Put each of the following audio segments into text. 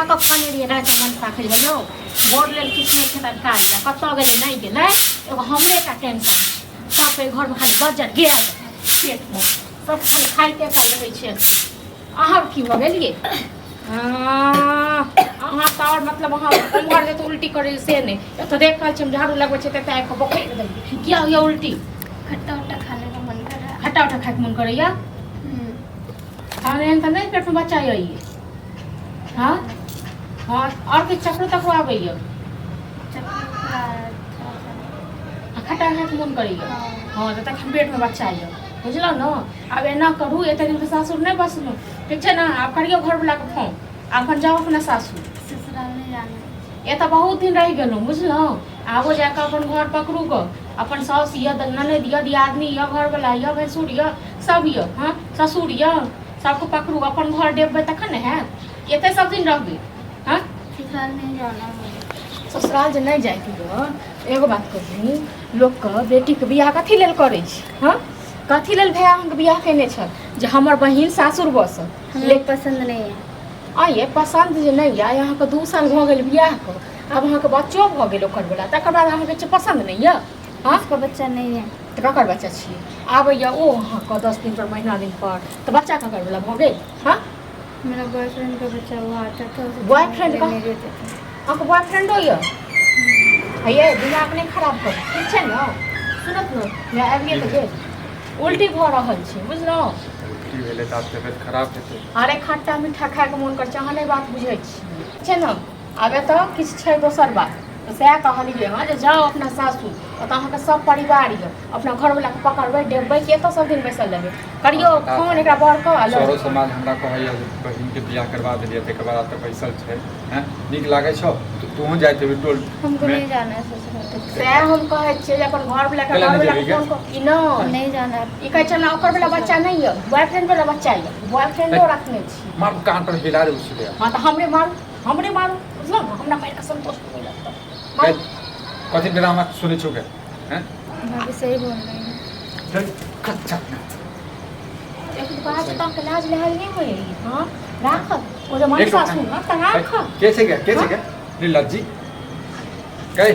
खाने रहिए रात मन राखे गयो बोर्ड लेल किछ नहीं खेता काज कत गेले नहीं गेले एगो हमरे का टेंशन सब पे घर में खाली बजट गेल पेट में सब खाली खाइते कर रहे छे अहाँ की हो गेलिए अहाँ तो और मतलब अहाँ उमर जे तो उल्टी करे से नहीं तो देख काल छम झाड़ू लगबे छे त आइ को बखेर दे किया हो उल्टी खट्टा उट्टा खाने का मन कर रहा है। खट्टा उट्टा खाए के मन करैया खाने त नहीं पेट में बच्चा है हां हाँ और कुछ चक्र तक आवे ये खट्टा खाए के मन करैया हाँ तो तक पेट में बच्चा है बुझलो न अब एना करू एते दिन तो सासुर नहीं बसलू ठीक है ना आप करियो घर वाला के फोन अपन जाओ अपना सासुर ससुराल नहीं जाना ये तो बहुत दिन रह गेलो बुझलो आबो जाके अपन घर पकड़ू ग अपन सास ये ननद ये दियादनी ये घर वाला ये भैंसुर ये सब ये हाँ ससुर ये सबको पकड़ू अपन घर देबे तखन है एते सब दिन रहबे हाँ ससुराल नहीं जाना मुझे ससुराल जे नहीं जाए एगो बात कही लोग के बेटी के बियाह कथी लेल करे हाँ कथी लेल भैया अहाँके बियाह केने छ जे हमर बहिन सासुर बस हमें पसंद नहीं है आइए पसंद जे नहीं है यहाँ के 2 साल भ गेल बियाह के अब अहाँ के बच्चो भ गेल ओकर वाला तकर बाद अहाँ के पसंद नहीं है हाँ उसका बच्चा नहीं है तो ककर बच्चा छिए आबैया ओ अहाँ के 10 दिन पर महीना दिन पर तो बच्चा ककर वाला भ गेल हाँ मेरा बॉयफ्रेंड का बच्चा हुआ था तो बॉयफ्रेंड का आपको बॉयफ्रेंड हो ये दिमाग नहीं खराब कर ठीक है ना सुनत न मैं आबिए तो गेल उल्टी भ रहल छै बुझलो उल्टी भेले त तबियत खराब हेतै अरे खट्टा मीठा खाए के मन कर चाह नहीं बात बुझै छी छै न आबे तो किछ छै दोसर बात तो सएह कहलिए हाँ जे जाओ अपना सासुर तो अहाँके सब परिवार ये अपना घर वाला के पकड़बै देबै कि एतऽ सब दिन बैसल रहबै करियो फोन एकरा बड़ कह सरो समाज हमरा कहैया बहिन के बियाह करवा देलिए तकर बाद त बैसल छै हैं नीक लागे छौ तू जाइत हेबी टोल हमको नहीं जाना है ससुराल सएह हम कहै छियै जे अपन घर वाला के फोन कर ई नहीं जाना है ई कहै छै ना ओकर वाला बच्चा नहीं है बॉयफ्रेंड वाला बच्चा है बॉयफ्रेंडो रखने छी मार कान पर हिला दे उसले हां तो हमरे मारू बुझलो ना हमरा पैसा संतोष नहीं लगता कथी ड्रामा सुने छौ के हैं मैं भी सही बोल रही हूँ चल कच्चा एक बात तो के लाज लहल नहीं होई हां राख ओ जे मन सासु ना त राख कैसे क्या लज्जी कहे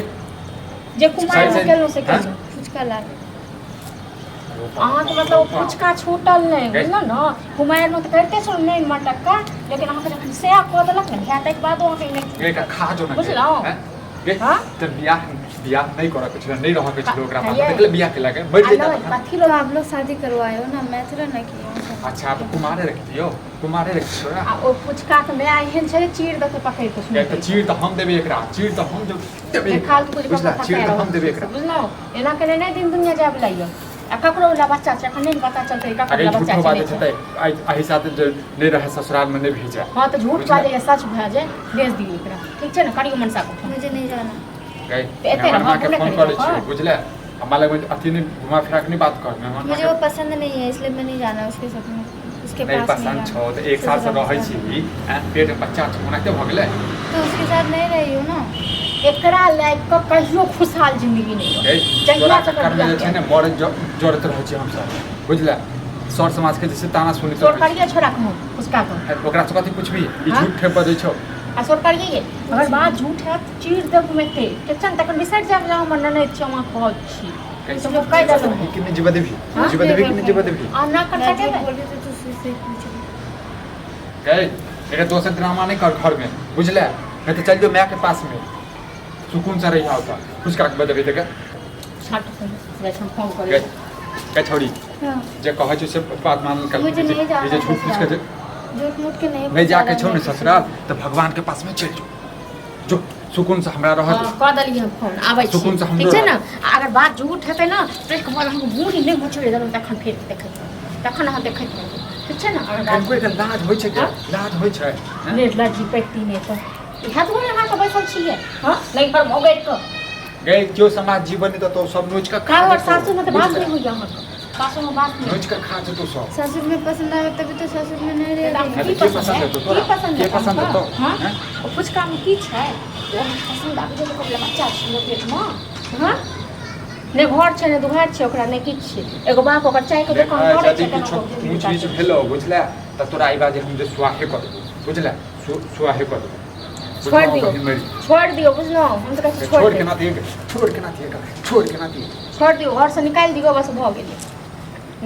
जे कुमार हो गेलो से के फुचका ला अहाँ के मतलब फुचका छूटल नहीं बुझलो ना कुमार में तो करते छो नहीं मटक्का लेकिन अहाँ के जखन से को देलक न है तक बाद अहाँ के नहीं एक खा जो ना बुझलो हां त बियाह नहीं करा कुछ नहीं रह के छलो ओकरा पास देखले बियाह के लागे मर जेता कथी लोग आप लोग शादी करवाए हो ना मैं थोड़ा ना किया अच्छा आप कुमारे रख दियो ना आ ओ फुचका त मैं आइहन छै चीर दके पकड़ के सुन एक चीर त हम देबे एकरा चीर त हम देबे खाल कुछ बुझला चीर त हम देबे एकरा बुझलो एना के नहीं दिन दुनिया जाब लाइयो आ ककरो वाला बच्चा छै अखन नहीं पता चलते ककरो वाला बच्चा छै बात छै एही साथ नहीं रहे ससुराल में नहीं भेजा हां तो झूठ बाजे या सच भ जाए भेज दियो एकरा ठीक छै ना करियो मनसा को मुझे नहीं जाना गई मेहमान के फोन करे छी बुझले हमरा लगे अथी नहीं घुमा फिरा के नहीं बात कर मेहमान मुझे वो पसंद नहीं है इसलिए मैं नहीं जाना उसके साथ में उसके नहीं पास पसंद छो तो एक साल से रहै छी पेट में बच्चा छ ओना के भ गेलै तो उसके साथ नहीं रही हूँ ना एकरा लाइफ का कहियो खुशहाल जिंदगी नहीं हो जहिया चक्कर में जे छै ने मर जरत रहै छी हम सब बुझले सर समाज के जैसे ताना सुनी तोर करिए छोरा को उसका को ओकरा से कथी पूछबी ई झूठ ठेप दै छौ आ सोर करिए अगर बात झूठ है तो चीर देब में ते किचन तक बिसर जाब जा हमर ननद छ हम कहत छी तो वो कह दलो कि नहीं जीवा देबी कि नहीं जीवा देबी आ ना कर सके बोल रही तो उससे पूछ गए एक दोस्त ड्रामा नहीं कर घर में बुझले नहीं तो चल जो मैं के पास में सुकून से रही होता कुछ का बदबे देगा छाट से फोन कर क्या छोड़ी हां जे कहै छै से बात मान कर मुझे नहीं जाना जे झूठ पूछ के झूठ मूठ के नहीं जाके छोड़ ससुराल तो भगवान के पास में चल जो सुकून से हमरा रह दे कह दली हम फोन आबै छी सुकून से हम ठीक छै ना अगर बात झूठ हेतै ना तो एक बार हम बूढ़ी नहीं मुछड़े देलौ तखन फेर देखै तखन हम देखै ठीक छै ना अगर कोई के लाज होय छै क्या लाज होय छै ने लड़की पेटी ने तो इहा तो यहाँ के बैठल छियै हां नहीं पर मोबाइल को गए जो समाज जीवन तो सब नोच का का और सासु में तो बात नहीं होई यहाँ सासु में बात नहीं नोच का खा तो सब ससुर में पसंद आवे तभी तो ससुर में नहीं रह की पसंद है की पसंद है तो हां कुछ काम की छै वो पसंद आबे जे को बच्चा छै पेट में हां ने घर छै ने दुआर छै ओकरा ने किछ छै एगो बाप ओकर चाय के दुकान करे छै कुछ ऊंच नीच भेलो बुझला त तोरा आई बाजे हम जे सुआहे कर बुझला सुआहे कर छोड़ दियो छोड़ दियो बुझलो हम तो कहते छोड़ छोड़ के दियो ना दिए छोड़ के ना दिए छोड़ के ना दिए छोड़ दियो घर से निकाल दियो बस भ गेलै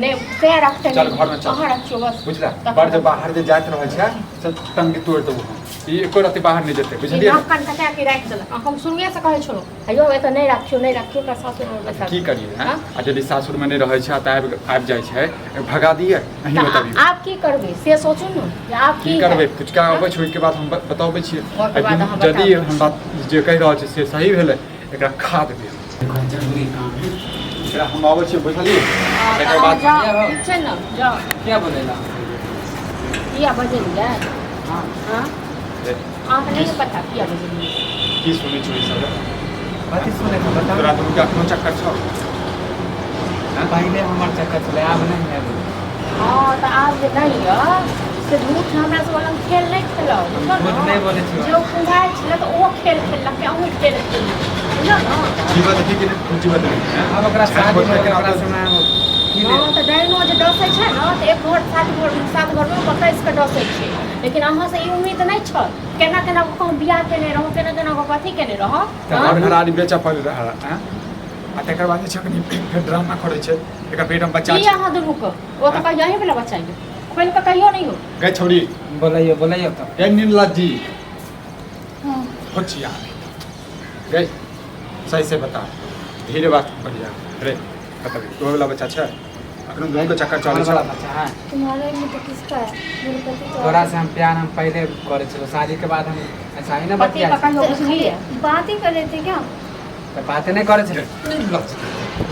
ने से रखते चल घर में चल कहाँ रखियो बस बुझला बड़ जब बाहर जे जात रहै छै सब टंगी तोड़ देबो ई एको रात बाहर नहीं जेते बुझलिए नाक कान कटा के राख देलक हम शुरुए से कहै छलो अयो ए त नहीं राखियो का सासुर में बैठा की करिए हैं आ यदि सासुर में नहीं रहै छै त आबि जाइ छै भगा दिए नहीं बताबियो आप की करबे से सोचू न जे आप की करबे फुचका आबै छै ओइ के बाद हम बताबै छी ओकर बाद अहाँ यदि हम बात जे कहि रहल छी से सही भेलै एकरा खा देबै जरूरी काम है एकरा हम आबै छी बुझलिए एकर बाद ठीक छै न जाओ क्या बोलेला किया बजलिए हाँ हां आप नहीं पता किया बजलिए की सुनै छी सब बात सुने का बता तोरा दुनू के अखनो चक्कर छौ पहले हमार चक्कर चले अब नहीं है हां त आप जे नहीं है से झूठ हमरा से वाला खेल नहीं खेलो झूठ नहीं बोले छी जो कुंभार छले तो ओ खेल खेललक अहूँ खेल बुझलो न जीवा देखि के कुछ बात नहीं अब ओकरा शादी में ओकरा सुना की ले हाँ तो डायनो जे डसै छै न त एक घर सात घर में 25 के डसै छै लेकिन अहाँ से ई उम्मीद नहीं छ केना केना को कहूं बियाह केने रहो केना केना को कथी केने रहो घर घर आदमी बेचा पड़ रहा है आ तकर बाद छै कनी फेर ड्रामा करे छै एकर पेट में बच्चा की अहाँ दुनू को ओ तो कहियो ही वाला बच्चा है खोल के कहियो नहीं हो गए छोड़ी बोलाइयो तो ए नीला जी हाँ होचिया गए सही से बता धीरे बात बढ़िया रे बता तो वाला बच्चा छै अखन गांव के चक्कर चले वाला छै बच्चा है तुम्हारे में तो किसका है मेरे पति तो तोरा से हम प्यार हम पहले करे छलो शादी के बाद हम ऐसा ही ना पति बतिया का कहियो बुझलिए बात ही कर रहे थे क्या तो बातें नहीं करे छले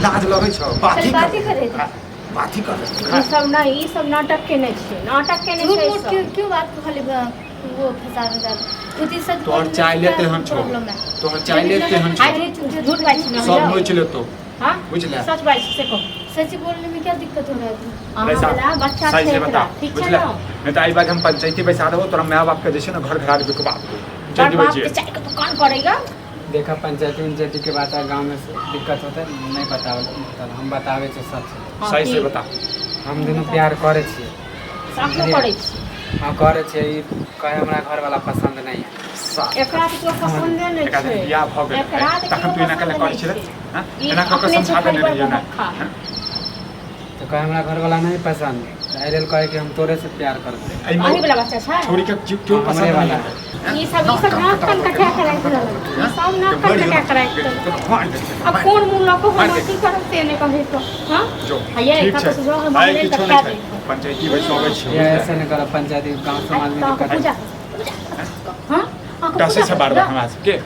लाज लगे छ चल बात ही कर रहे थे बात ही कर ई सब नहीं ई सब नाटक केने छै नाटक केने झूठ छै मूठ क्यों क्यों बात को खाली वो फंसाने जा खुद ही सच तोहर बोलने चाय से लेते क्या हम छो प्रॉब्लम है तोहर चाय लेते हम छो अरे झूठ बात छै सब होय छले तो हां बुझले सच बात से को सच बोलने में क्या दिक्कत हो रहा है तुम्हें अहाँ पैसा वाला बच्चा सही छै से बता ठीक छै बुझले न नहीं तो आई बात हम पंचायती बैसा देबो तोरा माय बाप के देछे ना घर घर आदमी के बात बड़ चल बाप जे के चाय के दुकान करेगा देखा पंचायती के बात है गांव में दिक्कत होता है नहीं बतावे हम बतावे छै सच हाँ, सही से ठीक। बता हम दोनों प्यार करे छियै साथ करे छी हाँ करे छियै ई कहे हमरा घर वाला पसंद नहीं है एकरा तो पसंद नहीं एकरा छै बियाह भ गेल एकरा तो तखन तू एना केना करै छै हां एना क के समझा दे नहीं है ना तो कहे हमरा घर वाला नहीं पसंद एहि लेल कहे कि हम तोरे से प्यार करते आई अही वाला बच्चा छै छोड़ी के क्यों हमरे पसंद वाला वाला ई सब नाक कान कटा के राख देलक ई सब नाक कान कटा के राख देलक अब कौन मुंह लको हम की करब से ने कहे तो हां जो हये ठीक कत छै से जो हम आइ ले किछो कटा नहीं दे छै पंचायती बैसबै छी ये ऐसे नहीं करो पंचायती गांव समाज में तो दिक्कत पूजा है हां टसे छै बार बार हमरा सबके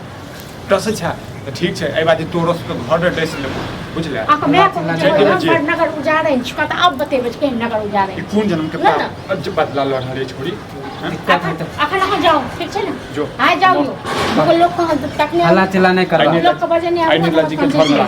टसे छै तो ठीक छै एहि बात तोरो सब घर ड्रेस लेबो बुझले आक मैं को चल जे। हम नगर उजाड़े छी कत अब बतेबे के नगर उजाड़े ई कोन जन्म के ना, पाप बदला लड़ रे छोड़ी हैं? दिक्कत है तो अखन अहाँ जाओ ठीक छै ना जो। हां जाओ दुगो लोग को तकने हल्ला चिल्ला नहीं करवा आई लोग के बजे नहीं आई नीला जी के घर में